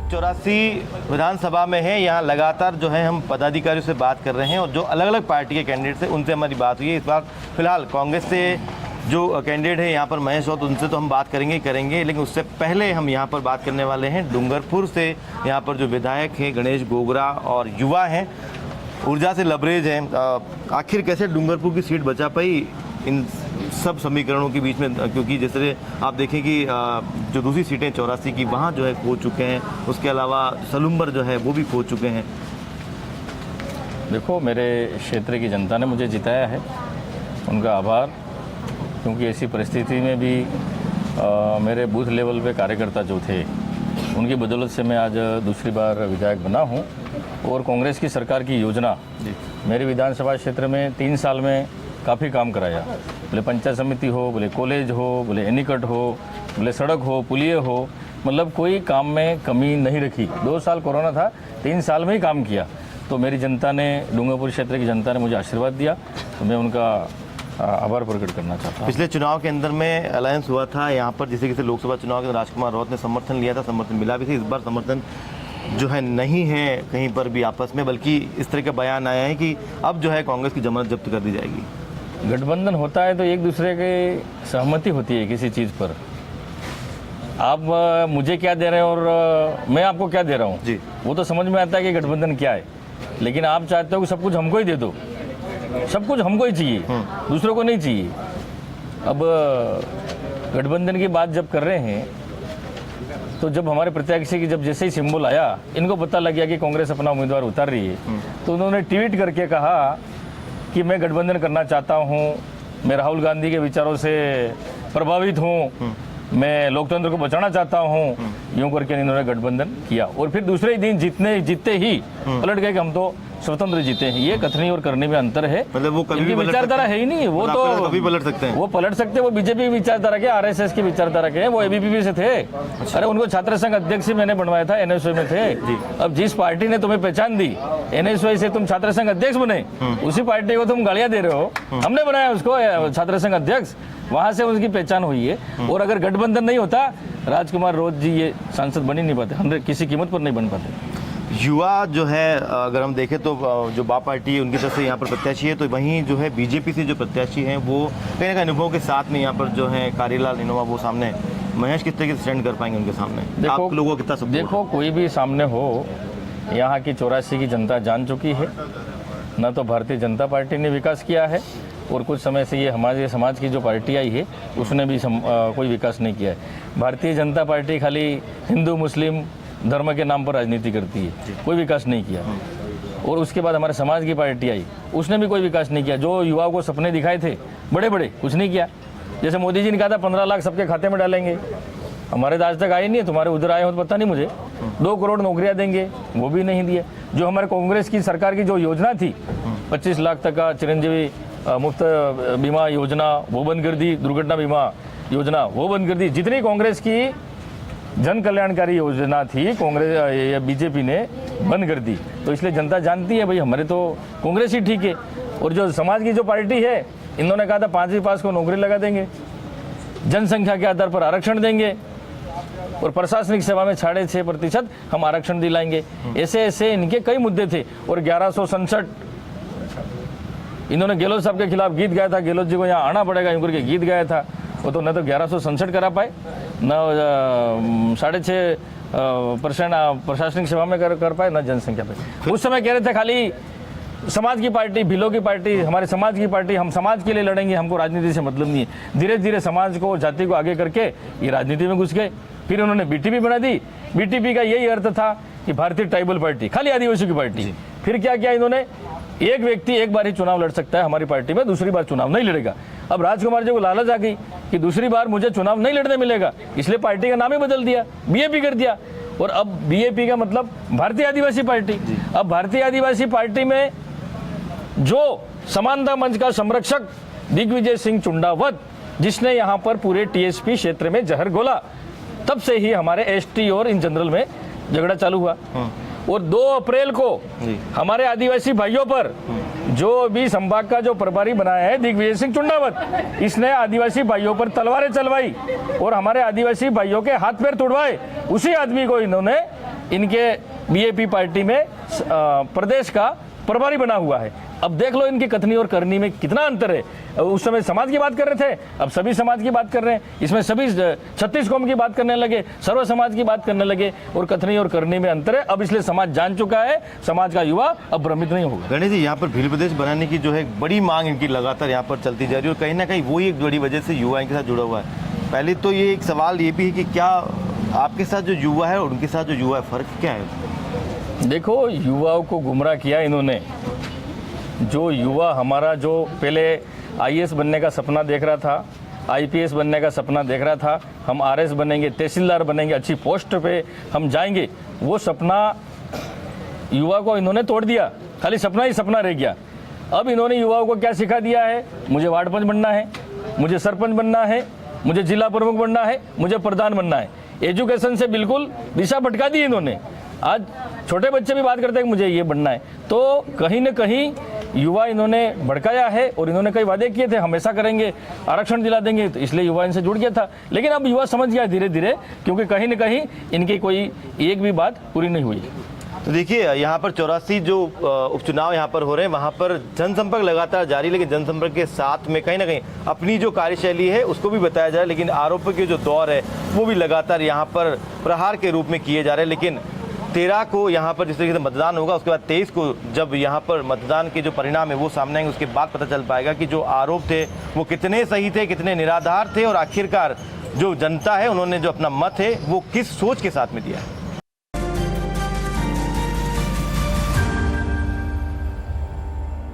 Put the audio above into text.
84 विधानसभा में है। यहाँ लगातार जो है हम पदाधिकारियों से बात कर रहे हैं और जो अलग अलग पार्टी के कैंडिडेट्स हैं उनसे हमारी बात हुई है। इस बार फिलहाल कांग्रेस से जो कैंडिडेट है यहाँ पर महेश राउत, उनसे तो हम बात करेंगे ही करेंगे, लेकिन उससे पहले हम यहाँ पर बात करने वाले हैं डूंगरपुर से। यहाँ पर जो विधायक हैं गणेश गोगरा और युवा हैं, ऊर्जा से लबरेज हैं। आखिर कैसे डूंगरपुर की सीट बचा पाई इन सब समीकरणों के बीच में, क्योंकि जैसे आप देखें कि जो दूसरी सीटें 84 की वहाँ जो है खो चुके हैं, उसके अलावा सलुम्बर जो है वो भी खो चुके हैं। देखो, मेरे क्षेत्र की जनता ने मुझे जिताया है, उनका आभार। क्योंकि ऐसी परिस्थिति में भी मेरे बूथ लेवल पे कार्यकर्ता जो थे उनकी बदौलत से मैं आज दूसरी बार विधायक बना हूँ। और कांग्रेस की सरकार की योजना मेरे विधानसभा क्षेत्र में 3 साल में काफ़ी काम कराया। बोले पंचायत समिति हो, बोले कॉलेज हो, बोले एनीकट हो, बोले सड़क हो, पुलिये हो, मतलब कोई काम में कमी नहीं रखी। 2 साल कोरोना था, 3 साल में ही काम किया। तो मेरी जनता ने, डूंगरपुर क्षेत्र की जनता ने मुझे आशीर्वाद दिया, तो मैं उनका आभार प्रकट करना चाहता हूँ। पिछले चुनाव के अंदर में अलायंस हुआ था यहाँ पर, जिसे किसी लोकसभा चुनाव के राजकुमार राउत ने समर्थन लिया था, समर्थन मिला भी था। इस बार समर्थन जो है नहीं है कहीं पर भी आपस में, बल्कि इस तरह का बयान आया है कि अब जो है कांग्रेस की जमानत जब्त कर दी जाएगी। गठबंधन होता है तो एक दूसरे की सहमति होती है किसी चीज़ पर। आप मुझे क्या दे रहे हैं और मैं आपको क्या दे रहा हूँ जी, वो तो समझ में आता है कि गठबंधन क्या है। लेकिन आप चाहते हो कि सब कुछ हमको ही दे दो, सब कुछ हमको ही चाहिए, दूसरों को नहीं चाहिए। अब गठबंधन की बात जब कर रहे हैं तो जब हमारे प्रत्याशी की जब जैसे ही सिंबल आया, इनको पता लग गया कि कांग्रेस अपना उम्मीदवार उतार रही है, तो उन्होंने ट्वीट करके कहा कि मैं गठबंधन करना चाहता हूँ, मैं राहुल गांधी के विचारों से प्रभावित हूँ, मैं लोकतंत्र को बचाना चाहता हूँ। यूं करके इन्होंने गठबंधन किया और फिर दूसरे ही दिन जीतते ही पलट गए कि हम तो स्वतंत्र जीते हैं। ये कथनी और करने में अंतर है। मतलब वो कभी इनकी विचारधारा है ही नहीं, वो तो कभी पलट सकते हैं, वो पलट सकते हैं। वो बीजेपी की विचारधारा के, आरएसएस की विचारधारा के, वो एबीवीपी से थे। अरे उनको छात्र संघ अध्यक्ष मैंने बनवाया था, एनएसयूआई में थे। अब जिस पार्टी ने तुम्हें पहचान दी, एनएसयूआई से तुम छात्र संघ अध्यक्ष बने, उसी पार्टी को तुम गालियां दे रहे हो। हमने बनाया उसको छात्र संघ अध्यक्ष, वहां से उसकी पहचान हुई है। और अगर गठबंधन नहीं होता, राजकुमार राउत जी ये सांसद बन ही नहीं पाते, हम किसी कीमत पर नहीं बन पाते। युवा जो है, अगर हम देखें तो जो बा पार्टी है उनकी तरफ से यहाँ पर प्रत्याशी है, तो वहीं जो है बीजेपी से जो प्रत्याशी हैं वो कहीं ना कहीं अनुभव के साथ में यहाँ पर जो है कारीलाल इनोवा वो सामने, महेश किस तरीके से स्टैंड कर पाएंगे उनके सामने? आप लोगों को कितना सपोर्ट? देखो, कोई भी सामने हो, यहाँ की 84 की जनता जान चुकी है। न तो भारतीय जनता पार्टी ने विकास किया है और कुछ समय से ये हमारे समाज की जो पार्टी आई है उसने भी कोई विकास नहीं किया है। भारतीय जनता पार्टी खाली हिंदू मुस्लिम धर्म के नाम पर राजनीति करती है, कोई विकास नहीं किया। और उसके बाद हमारे समाज की पार्टी आई, उसने भी कोई विकास नहीं किया। जो युवाओं को सपने दिखाए थे बड़े बड़े, कुछ नहीं किया। जैसे मोदी जी ने कहा था 15 लाख सबके खाते में डालेंगे, हमारे तो आज तक आए नहीं है। तुम्हारे उधर आए हो तो पता नहीं मुझे। 2 करोड़ नौकरियां देंगे, वो भी नहीं दिए। जो हमारे कांग्रेस की सरकार की जो योजना थी, 25 लाख तक का चिरंजीवी मुफ्त बीमा योजना, वो बंद कर दी। दुर्घटना बीमा योजना वो बंद कर दी। जितनी कांग्रेस की जन कल्याणकारी योजना थी, कांग्रेस बीजेपी ने बंद कर दी। तो इसलिए जनता जानती है भाई हमारे तो कांग्रेस ही ठीक है। और जो समाज की जो पार्टी है, इन्होंने कहा था 5वीं पास को नौकरी लगा देंगे, जनसंख्या के आधार पर आरक्षण देंगे और प्रशासनिक सेवा में 6.5% हम आरक्षण दिलाएंगे। ऐसे ऐसे इनके कई मुद्दे थे। और 1167 इन्होंने गहलोत साहब के खिलाफ गीत गाया था, गहलोत जी को यहाँ आना पड़ेगा यूं करके गीत गाया था। वो तो न तो 1167 करा पाए, न 6.5% प्रशासनिक सेवा में कर पाए, न जनसंख्या पे। उस समय कह रहे थे खाली समाज की पार्टी, भीलों की पार्टी, हमारे समाज की पार्टी, हम समाज के लिए लड़ेंगे, हमको राजनीति से मतलब नहीं है। धीरे धीरे समाज को, जाति को आगे करके ये राजनीति में घुस गए। फिर उन्होंने बीटीपी बना दी। बीटीपी का यही अर्थ था कि भारतीय ट्राइबल पार्टी, खाली आदिवासियों की पार्टी। फिर क्या किया इन्होंने, एक व्यक्ति एक बार ही चुनाव लड़ सकता है हमारी पार्टी में, दूसरी बार चुनाव नहीं लड़ेगा। अब राजकुमार जी को लालच आ गई कि दूसरी बार मुझे चुनाव नहीं लड़ने मिलेगा, इसलिए पार्टी का नाम ही बदल दिया, बीएपी कर दिया। और अब बीएपी का मतलब भारतीय आदिवासी पार्टी। अब भारतीय आदिवासी पार्टी में जो समानता मंच का संरक्षक दिग्विजय सिंह चुंडावत, जिसने यहाँ पर पूरे टीएसपी क्षेत्र में जहर घोला, तब से ही हमारे एसटी और इन जनरल में झगड़ा चालू हुआ। और 2 अप्रैल को हमारे आदिवासी भाइयों पर जो भी संभाग का जो प्रभारी बनाया है दिग्विजय सिंह चुंडावत, इसने आदिवासी भाइयों पर तलवारें चलवाई और हमारे आदिवासी भाइयों के हाथ पैर तोड़वाए। उसी आदमी को इन्होंने इनके बीएपी पार्टी में प्रदेश का प्रभारी बना हुआ है। अब देख लो इनकी कथनी और करनी में कितना अंतर है। उस समय समाज की बात कर रहे थे, अब सभी समाज की बात कर रहे हैं। इसमें सभी 36 कौम की बात करने लगे, सर्व समाज की बात करने लगे, और कथनी और करनी में अंतर है। अब इसलिए समाज जान चुका है, समाज का युवा अब भ्रमित नहीं होगा। गणेश जी, यहाँ पर भील प्रदेश बनाने की जो है बड़ी मांग इनकी लगातार यहाँ पर चलती जा रही है, और कहीं ना कहीं वही एक बड़ी वजह से युवा इनके साथ जुड़ा हुआ है। पहले तो ये एक सवाल ये भी है कि क्या आपके साथ जो युवा है और उनके साथ जो युवा है, फ़र्क क्या है? देखो, युवाओं को गुमराह किया इन्होंने। जो युवा हमारा जो पहले आईएएस बनने का सपना देख रहा था, आईपीएस बनने का सपना देख रहा था, हम आरएस बनेंगे, तहसीलदार बनेंगे, अच्छी पोस्ट पे हम जाएंगे, वो सपना युवा को इन्होंने तोड़ दिया। खाली सपना ही सपना रह गया। अब इन्होंने युवाओं को क्या सिखा दिया है? मुझे वार्ड पंच बनना है, मुझे सरपंच बनना है, मुझे जिला प्रमुख बनना है, मुझे प्रधान बनना है। एजुकेशन से बिल्कुल दिशा भटका दी इन्होंने। आज छोटे बच्चे भी बात करते हैं कि मुझे ये बनना है। तो कहीं न कहीं युवा इन्होंने भड़काया है, और इन्होंने कई वादे किए थे, हमेशा करेंगे, आरक्षण दिला देंगे, तो इसलिए युवा इनसे जुड़ गया था। लेकिन अब युवा समझ गया धीरे धीरे, क्योंकि कहीं न कहीं इनकी कोई एक भी बात पूरी नहीं हुई। तो देखिए, यहाँ पर 84 जो उपचुनाव यहाँ पर हो रहे हैं, वहाँ पर जनसंपर्क लगातार जारी, लेकिन जनसंपर्क के साथ में कहीं ना कहीं अपनी जो कार्यशैली है उसको भी बताया जा रहा है। लेकिन आरोप के जो दौर है वो भी लगातार यहाँ पर प्रहार के रूप में किए जा रहे हैं। लेकिन 13 को यहाँ पर जिस तरीके से मतदान होगा, उसके बाद 23 को जब यहाँ पर मतदान के जो परिणाम है वो सामने आएंगे, उसके बाद पता चल पाएगा कि जो आरोप थे वो कितने सही थे, कितने निराधार थे, और आखिरकार जो जनता है उन्होंने जो अपना मत है वो किस सोच के साथ में दिया है।